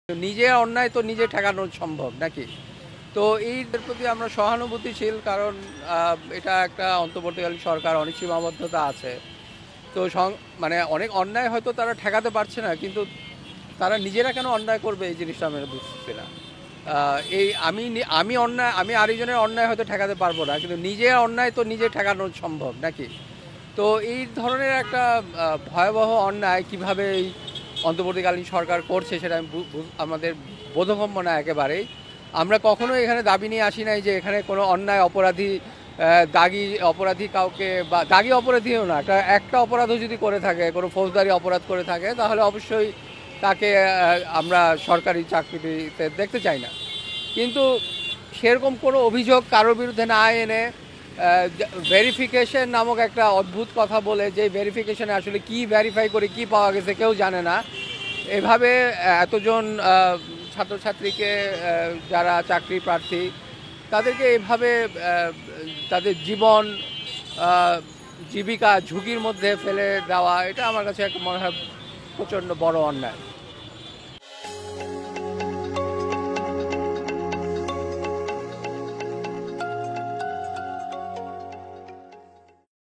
নিজে অন্যায় তো নিজে ঠেকানো সম্ভব নাকি? তো এইটার প্রতি আমরা সহানুভূতিশীল, কারণ এটা একটা অন্তর্বর্তীকালীন সরকার, অনেক সীমাবদ্ধতা আছে। তো মানে অনেক অন্যায় হয়তো তারা ঠেকাতে পারছে না, কিন্তু তারা নিজেরা কেন অন্যায় করবে এই জিনিসটা আমি বুঝতেছি না। এই আমি অন্যায়, আমি আরেকজনের অন্যায় হয়তো ঠেকাতে পারবো না, কিন্তু নিজে অন্যায় তো নিজে ঠেকানো সম্ভব নাকি? তো এই ধরনের একটা ভয়াবহ অন্যায় কিভাবে এই অন্তর্বর্তীকালীন সরকার করছে সেটা আমাদের বোধগম্য না একেবারেই। আমরা কখনোই এখানে দাবি নিয়ে আসি নাই যে এখানে কোনো অন্যায় অপরাধী, দাগি অপরাধী কাউকে, বা দাগি অপরাধীও না, একটা অপরাধও যদি করে থাকে, কোনো ফৌজদারি অপরাধ করে থাকে, তাহলে অবশ্যই তাকে আমরা সরকারি চাকরিতে দেখতে চাই না। কিন্তু সেরকম কোনো অভিযোগ কারোর বিরুদ্ধে না এনে ভেরিফিকেশন নামক একটা অদ্ভুত কথা বলে, যে ভেরিফিকেশনে আসলে কি ভেরিফাই করে কি পাওয়া গেছে কেউ জানে না, এভাবে এতজন ছাত্রছাত্রীকে, যারা চাকরি প্রার্থী, তাদেরকে এভাবে তাদের জীবন, জীবিকা ঝুঁকির মধ্যে ফেলে দেওয়া, এটা আমার কাছে একটা মনে হয় প্রচণ্ড বড় অন্যায়।